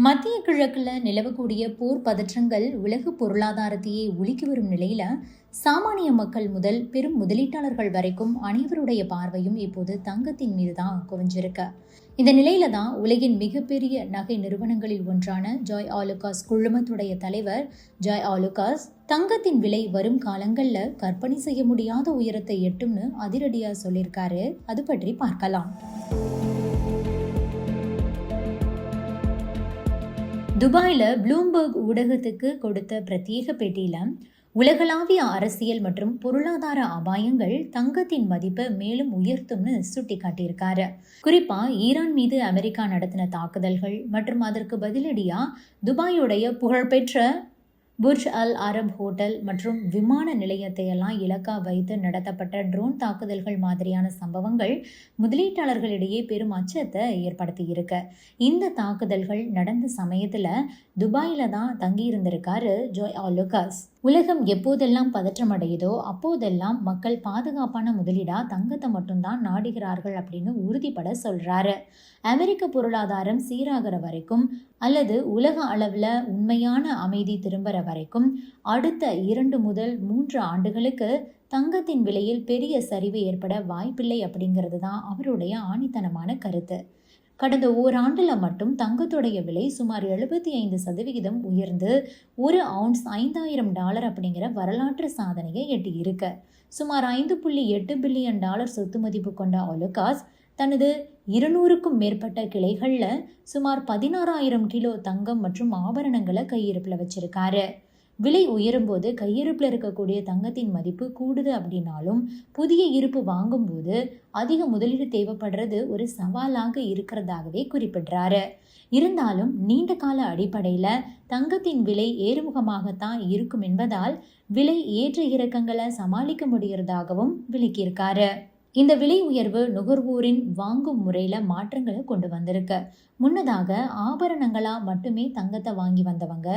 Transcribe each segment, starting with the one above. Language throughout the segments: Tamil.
மத்திய கிழக்குல நிலவக்கூடிய போர் பதற்றங்கள் உலக பொருளாதாரத்தையே உலுக்கி வரும் நிலையில சாமானிய மக்கள் முதல் பெரும் முதலீட்டாளர்கள் வரைக்கும் அனைவருடைய பார்வையும் இப்போது தங்கத்தின் மீது தான் குவிஞ்சிருக்கு. இந்த நிலையில தான் உலகின் மிகப்பெரிய நகை நிறுவனங்களில் ஒன்றான ஜாய் ஆலுகாஸ் குழுமத்துடைய தலைவர் ஜாய் ஆலுகாஸ் தங்கத்தின் விலை வரும் காலங்கள்ல கற்பனை செய்ய முடியாத உயரத்தை எட்டும்னு அதிரடியா சொல்லியிருக்காரு. அது பற்றி பார்க்கலாம். துபாயில் ப்ளூம்பர்க் ஊடகத்துக்கு கொடுத்த பிரத்யேக பேட்டியில உலகளாவிய அரசியல் மற்றும் பொருளாதார அபாயங்கள் தங்கத்தின் மதிப்பை மேலும் உயர்த்தும்னு சுட்டிக்காட்டியிருக்காரு. குறிப்பா ஈரான் மீது அமெரிக்கா நடத்தின தாக்குதல்கள் மற்றும் அதற்கு பதிலடியா துபாயுடைய புகழ்பெற்ற புர்ஜ் அல் அரப் ஹோட்டல் மற்றும் விமான நிலையத்தை எல்லாம் இலக்கா வைத்து நடத்தப்பட்ட ட்ரோன் தாக்குதல்கள் மாதிரியான சம்பவங்கள் முதலீட்டாளர்களிடையே பெரும் அச்சத்தை ஏற்படுத்தி இருக்கு. இந்த தாக்குதல்கள் நடந்த சமயத்துல துபாயில தான் தங்கியிருந்திருக்காரு ஜாய் ஆலுகாஸ். உலகம் எப்போதெல்லாம் பதற்றம் அடையுதோ அப்போதெல்லாம் மக்கள் பாதுகாப்பான முதலீடா தங்கத்தை மட்டும்தான் நாடுகிறார்கள் அப்படின்னு உறுதிப்பட சொல்றாரு. அமெரிக்க பொருளாதாரம் சீராகிற வரைக்கும் அல்லது உலக அளவுல உண்மையான அமைதி திரும்புற வரைக்கும் அடுத்த 2 முதல் 3 ஆண்டுகளுக்கு தங்கத்தின் விலையில் பெரிய சரிவு ஏற்பட வாய்ப்பில்லை அப்படிங்கிறது தான் அவருடைய ஆணித்தனமான கருத்து. கடந்த ஓராண்டுல மட்டும் தங்கத்துடைய விலை சுமார் 75% உயர்ந்து 1 அவுன்ஸ் $5,000 அப்படிங்கிற வரலாற்று சாதனையை எட்டி இருக்கு. சுமார் $5.8 பில்லியன் சொத்து மதிப்பு கொண்ட ஆலுகாஸ் தனது 200க்கும் மேற்பட்ட கிளைகள்ல சுமார் 16,000 கிலோ தங்கம் மற்றும் ஆபரணங்களை கையிருப்புல வச்சிருக்காரு. விலை உயரும் போது கையிருப்பில் இருக்கக்கூடிய தங்கத்தின் மதிப்பு கூடுது அப்படின்னாலும் புதிய இருப்பு வாங்கும்போது அதிக முதலீடு தேவைப்படுறது ஒரு சவாலாக இருக்கிறதாகவே குறிப்பிடுறாரு. இருந்தாலும் நீண்ட கால அடிப்படையில் தங்கத்தின் விலை ஏறுமுகமாகத்தான் இருக்கும் என்பதால் விலை ஏற்ற இறக்கங்களை சமாளிக்க முடிகிறதாகவும் விளக்கியிருக்காரு. இந்த விலை உயர்வு நுகர்வோரின் வாங்கும் முறையில மாற்றங்களை கொண்டு வந்திருக்கு. முன்னதாக ஆபரணங்களா மட்டுமே தங்கத்தை வாங்கி வந்தவங்க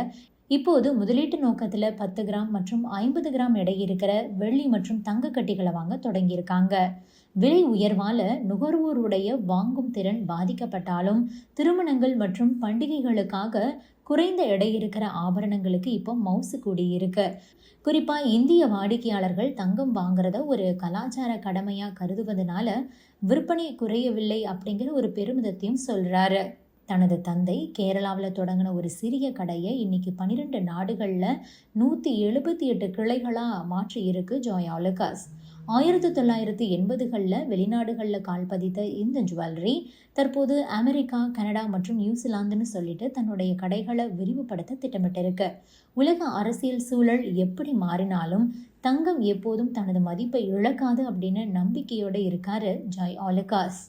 இப்போது முதலீட்டு நோக்கத்துல 10 கிராம் மற்றும் 50 கிராம் எடை இருக்கிற வெள்ளி மற்றும் தங்க கட்டிகளை வாங்க தொடங்கியிருக்காங்க. விலை உயர்வால நுகர்வோருடைய வாங்கும் திறன் பாதிக்கப்பட்டாலும் திருமணங்கள் மற்றும் பண்டிகைகளுக்காக குறைந்த எடை இருக்கிற ஆபரணங்களுக்கு இப்போ மவுசு கூடியிருக்கு. குறிப்பா இந்திய வாடிக்கையாளர்கள் தங்கம் வாங்குறத ஒரு கலாச்சார கடமையா கருதுவதனால விற்பனை குறையவில்லை அப்படிங்கிற ஒரு பெருமிதத்தையும் சொல்றாரு. தனது தந்தை கேரளாவில் தொடங்கின ஒரு சிறிய கடையை இன்னைக்கு 12 நாடுகளில் 178 கிளைகளாக மாற்றி இருக்கு ஜாய் ஆலுகாஸ். 1980களில் வெளிநாடுகளில் கால் பதித்த இந்த ஜுவல்லரி தற்போது அமெரிக்கா, கனடா மற்றும் நியூசிலாந்துன்னு சொல்லிட்டு தன்னுடைய கடைகளை விரிவுபடுத்த திட்டமிட்டிருக்கு. உலக அரசியல் சூழல் எப்படி மாறினாலும் தங்கம் எப்போதும் தனது மதிப்பை இழக்காது அப்படின்னு நம்பிக்கையோடு இருக்காரு ஜாய் ஆலுகாஸ்.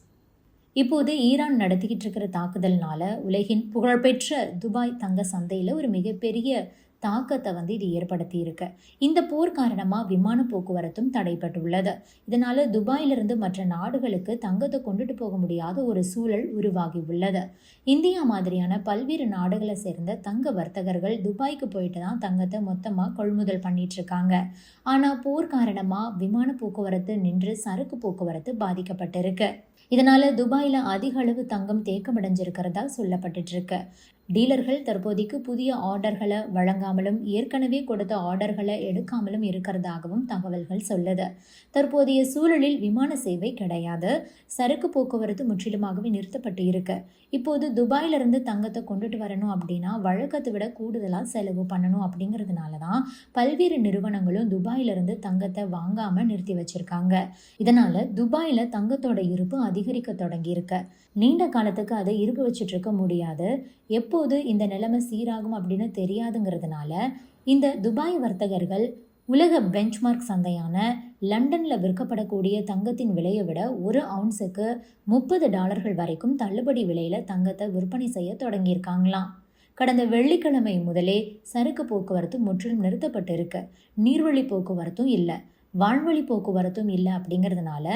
இப்போது ஈரான் நடத்திக்கிட்டு இருக்கிற தாக்குதல்னால உலகின் புகழ்பெற்ற துபாய் தங்க சந்தையில் ஒரு மிகப்பெரிய தாக்கத்தை இது ஏற்படுத்தி இருக்கு. இந்த போர் காரணமாக விமான போக்குவரத்தும் தடைப்பட்டுள்ளது. இதனால துபாயிலிருந்து மற்ற நாடுகளுக்கு தங்கத்தை கொண்டுட்டு போக முடியாத ஒரு சூழல் உருவாகி உள்ளது. இந்தியா மாதிரியான பல்வேறு நாடுகளை சேர்ந்த தங்க வர்த்தகர்கள் துபாய்க்கு போயிட்டு தான் தங்கத்தை மொத்தமாக கொள்முதல் பண்ணிட்டு இருக்காங்க. ஆனால் போர் காரணமாக விமான போக்குவரத்து நின்று சரக்கு போக்குவரத்து பாதிக்கப்பட்டிருக்கு. இதனால துபாயில அதிக அளவு தங்கம் தேக்கமடைஞ்சிருக்கிறதா சொல்லப்பட்டு இருக்கு. டீலர்கள் தற்போதைக்கு புதிய ஆர்டர்களை வழங்காமலும் ஏற்கனவே கொடுத்த ஆர்டர்களை எடுக்காமலும் இருக்கிறதாகவும் தகவல்கள் சொல்லுது. தற்போதைய சூழலில் விமான சேவை கிடையாது. சரக்கு போக்குவரத்து முற்றிலுமாகவே நிறுத்தப்பட்டு இருக்கு. இப்போது துபாயிலிருந்து தங்கத்தை கொண்டுட்டு வரணும் அப்படின்னா வழக்கத்தை விட கூடுதலாக செலவு பண்ணணும் அப்படிங்கிறதுனால தான் பல்வேறு நிறுவனங்களும் துபாயிலிருந்து தங்கத்தை வாங்காம நிறுத்தி வச்சிருக்காங்க. இதனால துபாயில தங்கத்தோட இருப்பு அதிகரிக்க தொடங்கி இருக்கு. நீண்ட காலத்துக்கு அதை இருப்பு வச்சுட்டு இருக்க முடியாது. எப்போது இந்த நிலைமை சீராகும் அப்படின்னு தெரியாதுங்கிறதுனால இந்த துபாய் வர்த்தகர்கள் உலக பெஞ்ச்மார்க் சந்தையான லண்டனில் விற்கப்படக்கூடிய தங்கத்தின் விலையை விட 1 அவுன்ஸுக்கு $30 வரைக்கும் தள்ளுபடி விலையில் தங்கத்தை விற்பனை செய்ய தொடங்கியிருக்காங்களாம். கடந்த வெள்ளிக்கிழமை முதலே சரக்கு போக்குவரத்து முற்றிலும் நிறுத்தப்பட்டு இருக்கு. நீர்வழி போக்குவரத்தும் இல்லை, வான்வழி போக்குவரத்தும் இல்லை. அப்படிங்கிறதுனால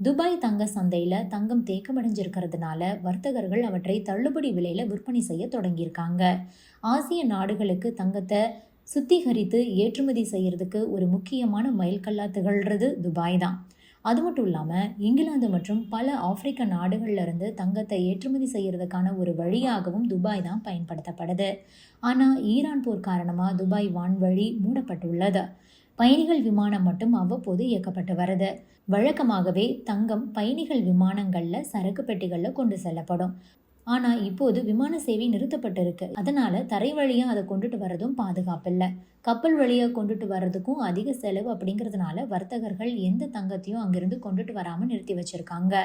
துபாய் தங்க சந்தையில் தங்கம் தேக்கமடைஞ்சிருக்கிறதுனால வர்த்தகர்கள் அவற்றை தள்ளுபடி விலையில் விற்பனை செய்ய தொடங்கியிருக்காங்க. ஆசிய நாடுகளுக்கு தங்கத்தை சுத்திகரித்து ஏற்றுமதி செய்யறதுக்கு ஒரு முக்கியமான மைல்கல்லா திகழ்றது துபாய் தான். அது மட்டும் இல்லாமல் இங்கிலாந்து மற்றும் பல ஆப்பிரிக்க நாடுகள்ல இருந்து தங்கத்தை ஏற்றுமதி செய்யறதுக்கான ஒரு வழியாகவும் துபாய் தான் பயன்படுத்தப்படுது. ஆனால் ஈரான் போர் காரணமாக துபாய் வான்வழி மூடப்பட்டுள்ளது. பயணிகள் விமானம் மட்டும் அவ்வப்போது இயக்கப்பட்டு வருது. வழக்கமாகவே தங்கம் பயணிகள் விமானங்களில் சரக்கு பெட்டிகளில் கொண்டு செல்லப்படும். ஆனால் இப்போது விமான சேவை நிறுத்தப்பட்டிருக்கு. அதனால தரை வழியாக அதை கொண்டுட்டு வரதும் பாதுகாப்பில்லை. கப்பல் வழியாக கொண்டுட்டு வர்றதுக்கும் அதிக செலவு. அப்படிங்கிறதுனால வர்த்தகர்கள் எந்த தங்கத்தையும் அங்கிருந்து கொண்டுட்டு வராமல் நிறுத்தி வச்சிருக்காங்க.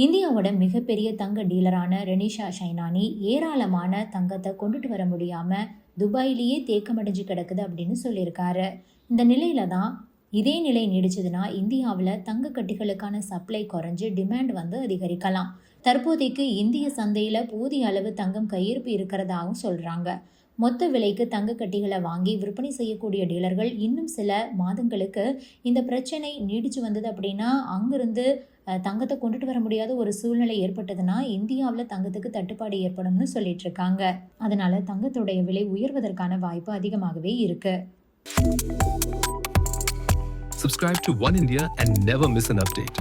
இந்தியாவோட மிகப்பெரிய தங்க டீலரான ரெனிஷா ஷைனானி ஏராளமான தங்கத்தை கொண்டுட்டு வர முடியாம துபாயிலேயே தேக்கமடைஞ்சு கிடக்குது அப்படின்னு சொல்லியிருக்காரு. இந்த நிலையில தான் இதே நிலை நீடிச்சதுன்னா இந்தியாவில் தங்க கட்டிகளுக்கான சப்ளை குறைஞ்சு டிமாண்ட் அதிகரிக்கலாம். தற்போதைக்கு இந்திய சந்தையில் போதிய அளவு தங்கம் கையிருப்பு இருக்கிறதாகவும் சொல்கிறாங்க. மொத்த விலைக்கு தங்க கட்டிகளை வாங்கி விற்பனை செய்யக்கூடிய டீலர்கள் இன்னும் சில மாதங்களுக்கு இந்த பிரச்சனை நீடிச்சு வந்தது அப்படின்னா அங்கிருந்து தங்கத்தை கொண்டுட்டு வர முடியாத ஒரு சூழ்நிலை ஏற்பட்டதுன்னா இந்தியாவில் தங்கத்துக்கு தட்டுப்பாடு ஏற்படும்னு சொல்லிட்டு இருக்காங்க. அதனால தங்கத்துடைய விலை உயர்வதற்கான வாய்ப்பு அதிகமாகவே இருக்கு. Subscribe to One India and never miss an update.